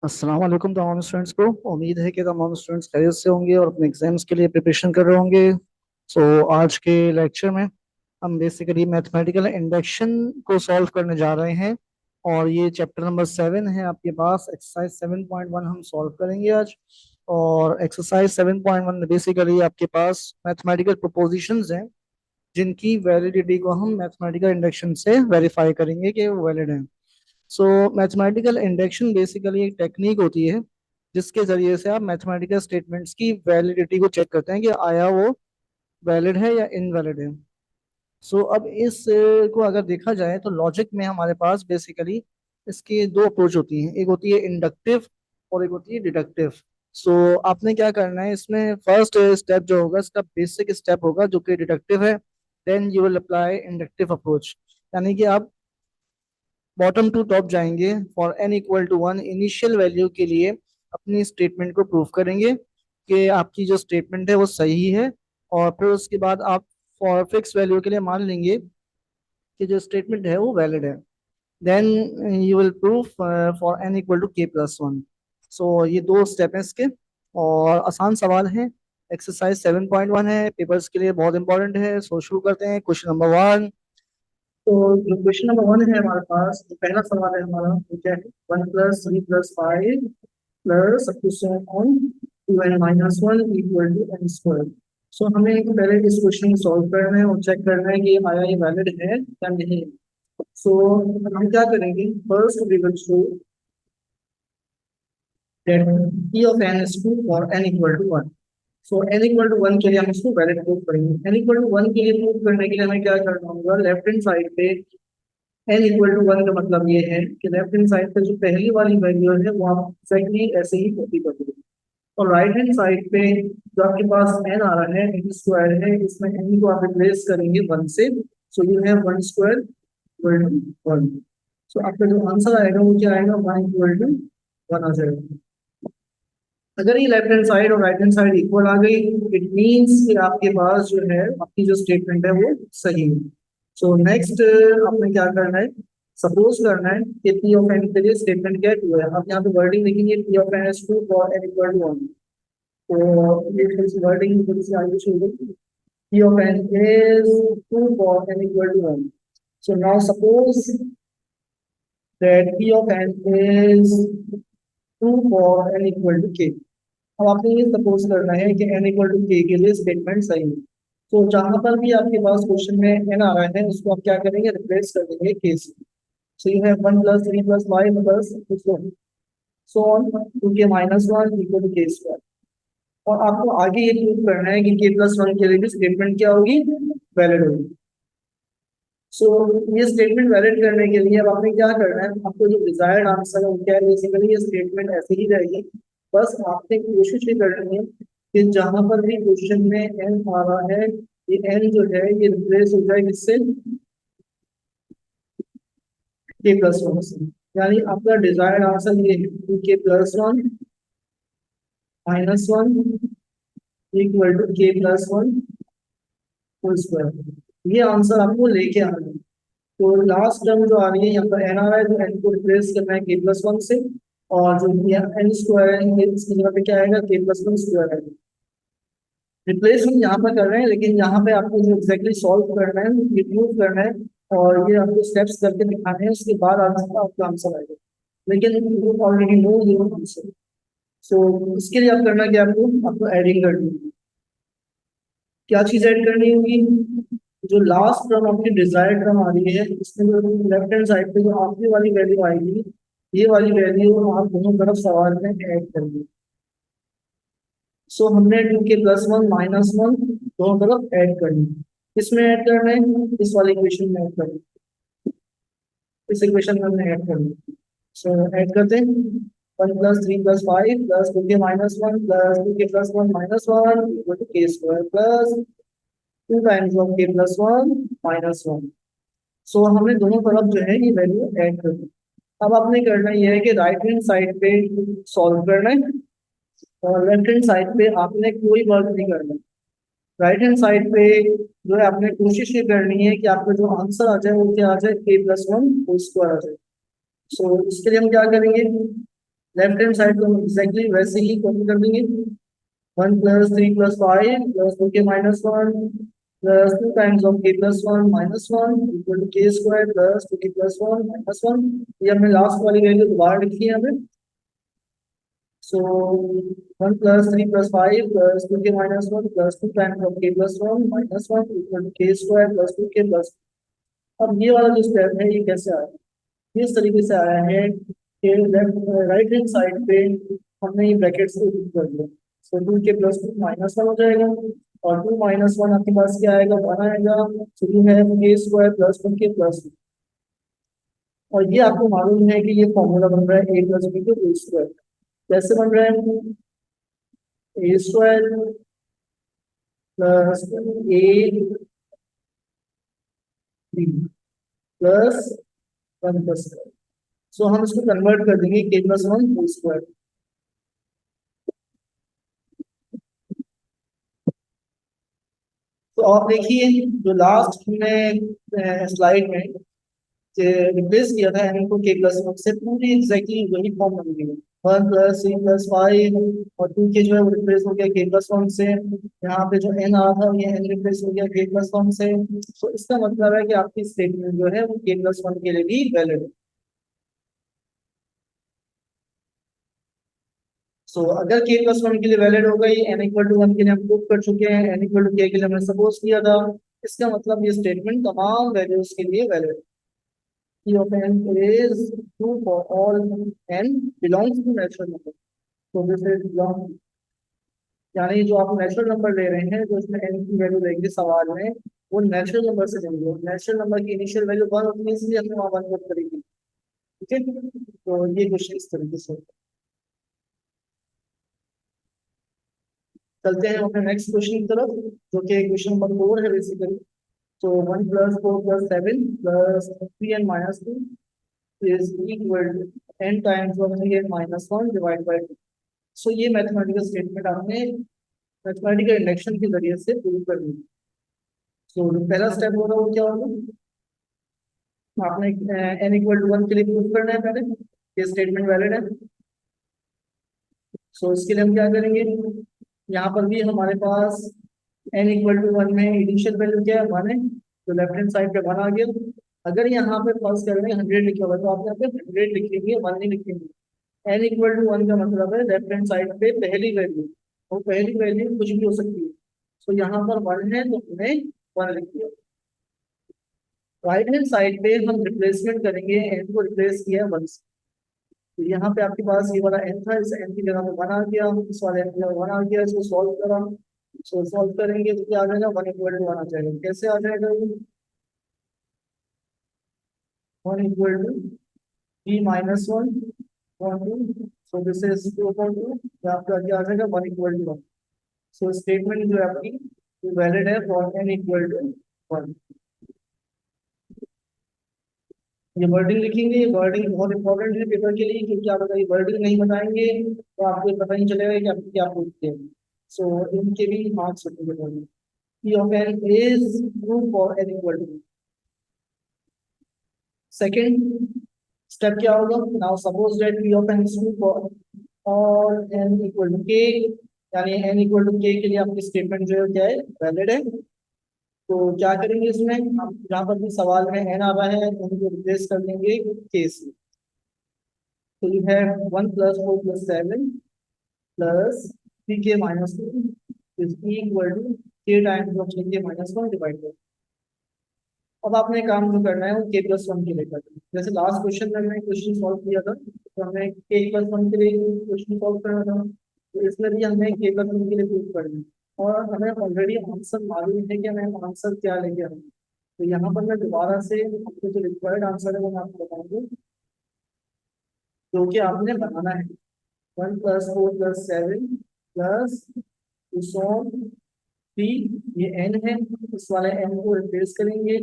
अस्सलाम वालेकुम तमाम स्टूडेंट्स को। उम्मीद है कि तमाम स्टूडेंट्स खैरियत से होंगे और अपने एग्जाम्स के लिए प्रिपरेशन कर रहे होंगे। आज के लेक्चर में हम बेसिकली मैथमेटिकल इंडक्शन को सॉल्व करने जा रहे हैं। और ये चैप्टर नंबर 7 है आपके पास। एक्सरसाइज 7.1 हम सॉल्व करेंगे आज। और एक्सरसाइज 7.1 में बेसिकली आपके पास मैथमेटिकल प्रोपोजिशंस हैं जिनकी वैलिडिटी को हम मैथमेटिकल इंडक्शन से वेरीफाई करेंगे कि वो वैलिड हैं। सो मैथमेटिकल इंडक्शन बेसिकली एक टेक्निक होती है जिसके जरिए से आप मैथमेटिकल स्टेटमेंट्स की वैलिडिटी को चेक करते हैं कि आया वो वैलिड है या इनवैलिड है। अब इस को अगर देखा जाए तो लॉजिक में हमारे पास बेसिकली इसकी दो अप्रोच होती हैं। एक होती है इंडक्टिव और एक होती है डिडक्टिव। आपने क्या करना है इसमें, फर्स्ट स्टेप जो होगा इसका बेसिक स्टेप होगा जो कि डिडक्टिव है। Then you will apply inductive approach, यानी कि आप बॉटम टू टॉप जाएंगे। For n equal to one initial value के लिए अपनी स्टेटमेंट को प्रूव करेंगे कि आपकी जो स्टेटमेंट है वो सही है। और फिर उसके बाद आप फॉर फिक्स वैल्यू के लिए मान लेंगे कि जो स्टेटमेंट है वो वैलिड है। Then you will prove for n equal to k plus one. ये दो स्टेप हैं इसके और आसान सवाल है। एक्सरसाइज 7.1 है, पेपर्स के लिए बहुत इंपॉर्टेंट है। शुरू करते हैं क्वेश्चन नंबर 1। तो जो क्वेश्चन नंबर 1 है हमारे पास, जो पहला सवाल है हमारा, वो क्या है? 1 + 3 + 5 plus on 2n - 1 equal to n square. हमें पहले इस क्वेश्चन को सॉल्व करना है और चेक करना है कि आया ये वैलिड है या नहीं। सो हम क्या करेंगे, first we will show that p of n is true for n equal to 1। n equal to 1 के लिए हम इसको वैलिड प्रूव करेंगे। n इक्वल टू 1 के लिए प्रूव करने के लिए हमें क्या करना होगा, लेफ्ट हैंड साइड पे n इक्वल टू 1 का मतलब ये है कि लेफ्ट हैंड साइड पे जो पहली वाली वैल्यू है वो आप एग्जैक्टली ऐसे ही कॉपी कर दोगे। और राइट हैंड साइड पे जो आपके पास n आ रहा है, n स्क्वायर है, इसमें n को आप रिप्लेस करेंगे 1 से। You have 1 square equal to 1। आपका जो आंसर आएगा वो क्या आएगा, 1 इक्वल टू 1 आ जाएगा। अगर ये लेफ्ट हैंड साइड और राइट हैंड साइड इक्वल आ गई, इट मींस कि आपके पास जो है आपकी जो स्टेटमेंट है वो सही है। नेक्स्ट आपने क्या करना है, सपोज करना है कि पी ऑफ एन के लिए स्टेटमेंट क्या ट्रू है। आप यहाँ पे वर्डिंग लिखेंगे P of n is true for n equal to 1। तो ये थोड़ी सी वर्डिंग थोड़ी सी आगे छोड़, P of n is true for n equal to 1। Now suppose that P of n is true for n equal to k. अब आपने ये सपोज करना है कि n इक्वल टू के के लिए स्टेटमेंट सही है। जहां पर भी आपके पास क्वेश्चन में n आ रहा है उसको आप क्या करेंगे, रिप्लेस कर देंगे k से। You have 1 + 3 + 5 plus so on two k -1 equal to k square. और आपको आगे ये प्रूव करना है कि k+1 के लिए भी स्टेटमेंट क्या होगी, वैलिड होगी। ये स्टेटमेंट वैलिड करने के लिए अब आपने क्या करना है, आपको जो डिजायर्ड आंसर है वो क्या है, बेसिकली ये स्टेटमेंट ऐसे ही रहेगी। बस आपने कोशिश ये करनी है कि जहां पर भी क्वेश्चन में एन आ रहा है, ये एन जो है ये रिप्लेस हो जाए किससे, k+1 से। यानी आपका डिजायर्ड आंसर ये है k+1 -1 equal to k+1 whole square. ये आंसर आपको लेके आना है। लास्ट टर्म जो आ रही है यहाँ पर एन आ रहा है, तो एन को रिप्लेस करना है k+1 से। और जो एन स्क्वायर है इसकी जगह पे क्या आएगा, k+1 स्क्वायर आएगा। रिप्लेस हम यहाँ पर कर रहे हैं, लेकिन यहाँ पे आपको जो एग्जैक्टली सॉल्व करना है, ये प्रूव करना है और ये आपको स्टेप्स करके दिखाने हैं, उसके बाद आपका आंसर आएगा। लेकिन you already know your answer. इसके लिए आप करना क्या, आपको एडिंग करनी है। क्या चीज ऐड करनी होगी, जो लास्ट टर्म आपकी डिजायर्ड टर्म आ रही है इसमें जो लेफ्ट हैंड साइड पे जो आखिरी वाली वैल्यू आएगी, ये वाली वैल्यू आप दोनों तरफ सवाल में ऐड करेंगे। हमने 2k+1 -1 दोनों तरफ ऐड करनी है। इसमें ऐड करना है, इस वाले इक्वेशन में ऐड करना है, इस इक्वेशन में हमने ऐड करना है। ऐड करते हैं 1 + 3 + 5 plus 2k - 1 plus 2k+1 -1 equal to k square plus 2 times of k+1 -1। हमने दोनों तरफ जो है ये वैल्यू ऐड कर दी। अब आपने करना यह है कि राइट हैंड साइड पे सॉल्व करना है और लेफ्ट हैंड साइड पे आपने कोई वर्क नहीं करना। राइट हैंड साइड पे जो है आपने कोशिश ये करनी है कि आपका जो आंसर आ जाए वो क्या आ जाए, k+1 होल स्क्वायर आ जाए। इसके लिए हम क्या करेंगे, लेफ्ट हैंड साइड को हम एग्जैक्टली वैसे ही कॉपी कर देंगे। 1 + 3 + 5 + 2k - 1 plus 2 times of k plus 1 minus 1 equal to k square plus 2k plus 1 minus 1। ये हमने लास्ट वाली वैल्यू दोबारा लिखी है हमें। So 1 + 3 + 5 plus 2k minus 1 plus 2 times of k plus 1 minus 1 equal to k square plus 2k plus। अब ये वाला जो स्टेप है ये कैसे आया? इस तरीके से आया है कि लेफ्ट राइट हैंड साइड पे हमने ये ब्रैकेट्स को यूज कर दिया। सो 2k + 2 -1 हो जाएगा और 2 - 1 आपके पास क्या आएगा? 1 आएगा। So you have k square plus 2k plus 2। और ये आपको मालूम है कि ये फॉर्मूला बन रहा है a + b के स्क्वायर। कैसे बन रहा है? a square plus a b plus 1 plus. So हम इसको कन्वर्ट कर देंगे k + 1 होल स्क्वायर। तो आप देखिए जो लास्ट हमने स्लाइड में रिप्लेस किया था एन को k + 1 से, पूरी एग्जैक्टली वही फॉर्म बन गई है। 1 + 3 + 5 और 2k जो है वो रिप्लेस हो गया k + 1 से। यहाँ पे जो n आ रहा था ये n रिप्लेस हो गया k + 1 से। तो इसका मतलब है कि आपकी स्टेटमेंट जो है वो k + 1 के लिए भी वैलिड है। सो अगर k + 1 के लिए वैलिड हो गई, n = 1 के लिए हम प्रूव कर चुके हैं, n = k के लिए हमने सपोज किया था। इसका मतलब ये स्टेटमेंट तमाम वैल्यूज के लिए वैलिड है। P of n is true for all n belongs to natural number। तो दिस इज belong, यानी जो आप नेचुरल नंबर ले रहे हैं, जो इसमें n की वैल्यू रहेगी सवाल में, वो नेचुरल नंबर से लेंगे। नेचुरल नंबर की इनिशियल वैल्यू 1 होती है, इसलिए हमने वहाँ 1 पुट करेंगे। ठीक है, तो ये क्वेश्चन इस तरीके से। चलते हैं अपने नेक्स्ट क्वेश्चन की तरफ, जो कि क्वेश्चन नंबर 4 है बेसिकली। तो 1 + 4 + 7 + 3n - 2 is equal to n times of 3n - 1 divided by 2। सो ये मैथमेटिकल स्टेटमेंट आपने मैथमेटिकल इंडक्शन के जरिए से प्रूव कर दी। सो जो पहला स्टेप होगा वो क्या होगा? आपने n = 1 के लिए प्रूव करना है पहले ये स्टेटमेंट वैलिड है। सो इसके लिए हम क्या करेंगे? यहाँ पर भी हमारे पास n = 1 में इनिशियल वैल्यू क्या है? 1 है, तो लेफ्ट हैंड साइड पे 1 आ गया। अगर यहाँ पे फर्स्ट करेंगे 100 लिखा हुआ है, तो आप यहाँ पे 100 लिखेंगे, 1 नहीं लिखेंगे। n = 1 का मतलब है लेफ्ट हैंड साइड पे पहली वैल्यू, और पहली वैल्यू कुछ भी हो सकती है। तो यहाँ पर 1 है तो हमने 1 लिख दिया। राइट हैंड साइड पे हम रिप्लेसमेंट करेंगे, n को रिप्लेस किया है 1 से। तो यहाँ पे आपके पास ये वाला n था, इस n की जगह पे 1 आ गया, इस वाले n की जगह 1 आ गया, इसको सॉल्व करा। सो सॉल्व करेंगे तो क्या आ जाएगा? 1 = 1 आ जाएगा। कैसे आ जाएगा ये? 1 = b - 1 2। So this is 2/2। आपका क्या आ जाएगा? 1 = 1। सो स्टेटमेंट जो है आपकी वैलिड है फॉर n = 1। ये वर्डिंग लिखेंगे, ये वर्डिंग बहुत इंपॉर्टेंट है पेपर के लिए, क्योंकि आप अगर ये वर्डिंग नहीं बताएंगे तो आपको पता नहीं चलेगा कि आपको क्या पूछते हैं। सो इनके भी मार्क्स होते हैं। P of n is true for n = 1। Second step क्या होगा? Now suppose that P of n is true for all n = k, यानी n = k के लिए आपकी स्टेटमेंट जो है क्या है? वैलिड है। तो क्या करेंगे इसमें? हम जहाँ पर भी सवाल में n आ रहा है n को रिप्लेस कर देंगे k से। तो you have 1 + 4 + 7 plus 3k - 2 is equal to k times of 3k - 1 divided by। अब आपने काम जो करना है वो k + 1 के लिए करना है। जैसे लास्ट क्वेश्चन में हमने क्वेश्चन सॉल्व किया था, तो हमें k + 1 के लिए क्वेश्चन सॉल्व करना था, तो इसमें भी हमें k + 1 के लिए प्रूव करना है। और हमें ऑलरेडी आंसर मालूम है कि हमें आंसर क्या लेके आना है। तो यहाँ पर मैं दोबारा से आपको जो रिक्वायर्ड आंसर है वो मैं आपको बताऊंगा, जो कि आपने बनाना है। 1 + 4 + 7 प्लस 2 ये n है, इस वाले n को रिप्लेस करेंगे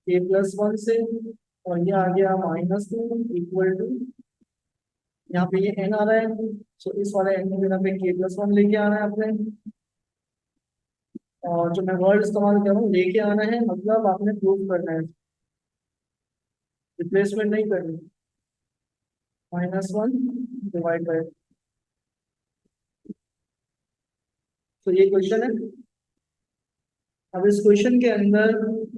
k + 1 से, और ये आ गया -2 इक्वल टू, यहाँ पे ये n आ रहा है, तो इस वाले n की जगह पे k + 1 लेके आना है आपने। और जो मैं वर्ड इस्तेमाल कर रहा हूँ लेके आना है, मतलब आपने प्रूव करना है, रिप्लेसमेंट नहीं करनी। -1 डिवाइड बाय। तो ये क्वेश्चन है। अब इस क्वेश्चन के अंदर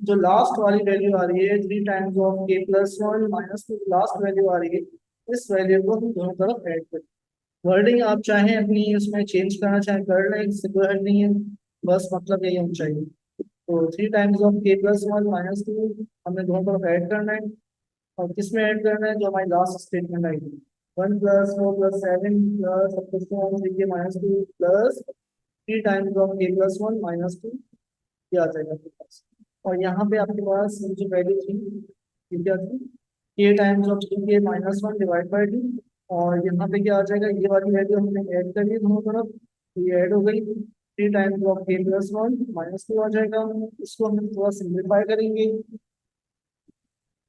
जो लास्ट वाली वैल्यू आ रही है 3 times of k+1 -2, last value आ रही है, इस वैल्यू को हम दोनों तरफ ऐड करें। वर्डिंग आप चाहें अपनी उसमें चेंज करना चाहें कर लें, इससे कोई हर्ट नहीं है, बस मतलब यही होना चाहिए। तो 3 टाइम्स ऑफ k+1 -2 हमें दोनों तरफ ऐड करना है। और किस में ऐड करना है, जो हमारी लास्ट स्टेटमेंट आई थी, 1 + 4 + 7 + 3k - 2 plus 3 times of k+1 -2, ये आ जाएगा आपके पास। और यहाँ पे आपके पास ये जो वैल्यू थी ये क्या थी, k times of 3k - 1 divide by 2। और यहाँ पे क्या आ जाएगा, ये वाली वैल्यू हमने ऐड कर ली दोनों तरफ, तो ये ऐड हो गई, 3 टाइम्स ऑफ k+1 -2 आ जाएगा। इसको हम थोड़ा सिंप्लीफाई करेंगे।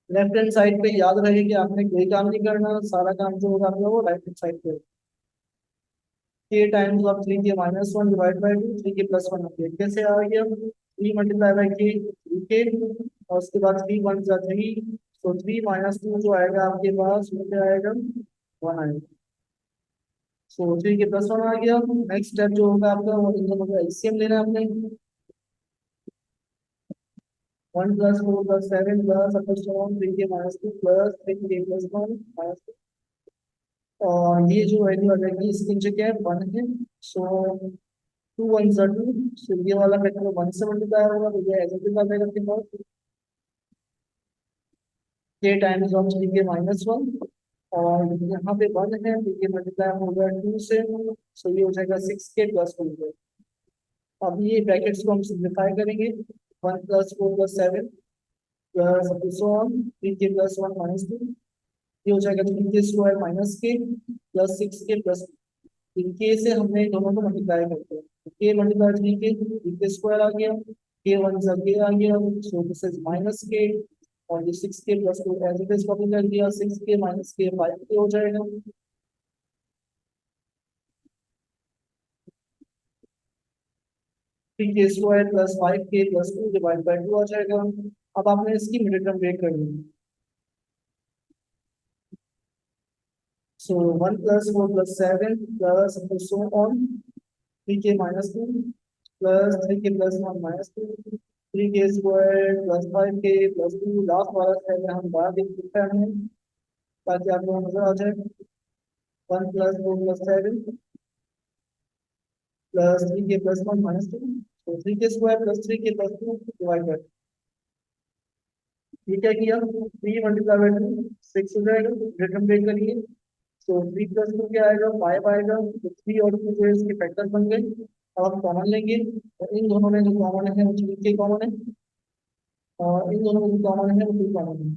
लेफ्ट हैंड साइड पे याद रहे कि आपने कोई काम नहीं करना, सारा काम जो होगा आपका वो राइट हैंड साइड पे। k times of 3k - 1 divide by 2, 3k+1 कैसे आ गया, 3 × k 3k, और उसके बाद 3 × 1 = 3, तो 3 - 2 जो आएगा आपके पास वो क्या आएगा, 1 आएगा। सो 3k+1 आ गया। नेक्स्ट स्टेप जो होगा आपका वो इन दोनों का एलसीएम लेना है आपने। 1 + 4 + 7 + 3k - 2 प्लस 3k+1 -2, और ये जो वैल्यू आ जाएगी इसकी जगह 1 है। सो 2 × 1 = 2, सो ये वाला फैक्टर 1 से मल्टीप्लाई होगा, तो ये एज इट इज आ जाएगा आपके पास, k टाइम्स ऑफ 3k - 1, और यहाँ पे 1 है तो ये मल्टीप्लाई होगा 2 से, सो ये हो जाएगा 6k+1। अब ये ब्रैकेट्स को हम सिंप्लीफाई करेंगे, 1 + 4 + 7 प्लस सो ऑन 3k+1 -2, ये हो जाएगा 3k² - k प्लस 6k+, इनके से हमने दोनों को मल्टीप्लाई करते हैं, के मल्टीप्लाई 3k आ गया, k 1 = k आ गया, सो दिस इज -k, और ये 6k+2 as it is copy कर दिया, 6k - k 5k हो जाएगा। 3k² + 5k+2 डिवाइड बाई 2 आ जाएगा। अब आपने इसकी मिडिल टर्म ब्रेक करनी है। सो 1 + 4 + 7 plus so on 3k - 2 plus 3k+1 -2, 3k² + 5k+2, last वाला स्टेप में हम बाहर देख सकते हैं ताकि आपको नजर आ जाए। 1 + 4 + 7 प्लस 3k+1 -2, तो 3k² + 3k+2 डिवाइड बाई, ये क्या किया, 3 × 2 6 हो जाएगा, रिटर्न ब्रेक करिए। तो 3 + 2 क्या आएगा, 5 आएगा, तो 3 और 2 जो है इसके फैक्टर बन गए। अब हम कॉमन लेंगे, और इन दोनों में जो कॉमन है वो 3k कॉमन है, और इन दोनों में जो कॉमन है वो 2 कॉमन है।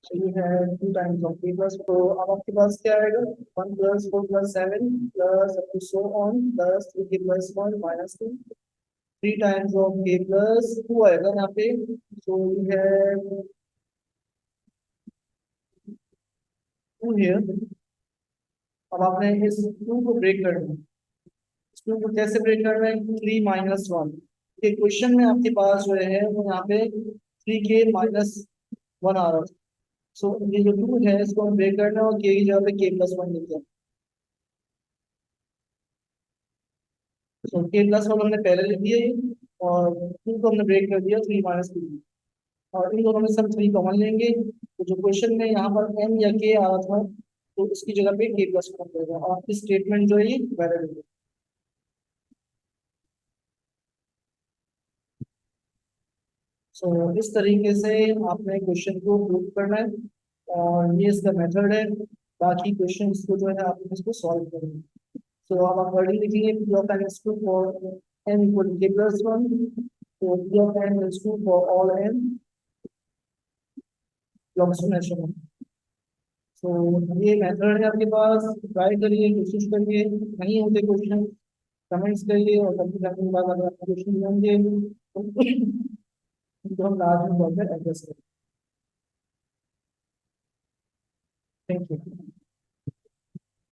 तो ये है 2 टाइम्स ऑफ k+, तो अब आपके पास क्या आएगा, 1 + 4 + 7 plus so on plus 3k+1 -2, 3 times of k+2 आएगा यहाँ पे। तो ये है 2 हियर। अब आपने इस 2 को ब्रेक करना है, इस 2 को कैसे ब्रेक करना है, 3 - 1 के क्वेश्चन में आपके पास जो है वो यहाँ पे 3k - 1 आ रहा है। सो ये जो 2 है इसको हम ब्रेक करना है, और के की जगह पे k+1 लिख दिया। तो k+1 हमने पहले लिख दिया ये, और 2 को हमने ब्रेक कर दिया 3 - 2, और इन दोनों में से हम 3 कॉमन लेंगे, तो जो क्वेश्चन में यहाँ पर m या k आ रहा था तो उसकी जगह पे k+1 रहेगा, और आपकी स्टेटमेंट जो है ये वैलिड है। सो इस तरीके से आपने क्वेश्चन को प्रूव करना है, और ये इसका मेथड है। बाकी क्वेश्चन को जो है आप इसको सॉल्व करेंगे। सो अब आप वर्डिंग लिखेंगे, P of n is true for n equal to k+1, तो P of n is true for all n approximation। तो ये मेथड है आपके पास, ट्राई करिए, कोशिश करिए, नहीं होते क्वेश्चन कमेंट्स करिए, और कभी करने के बाद अगर आपको क्वेश्चन होंगे तो हम लास्ट में एड्रेस करेंगे। Thank you.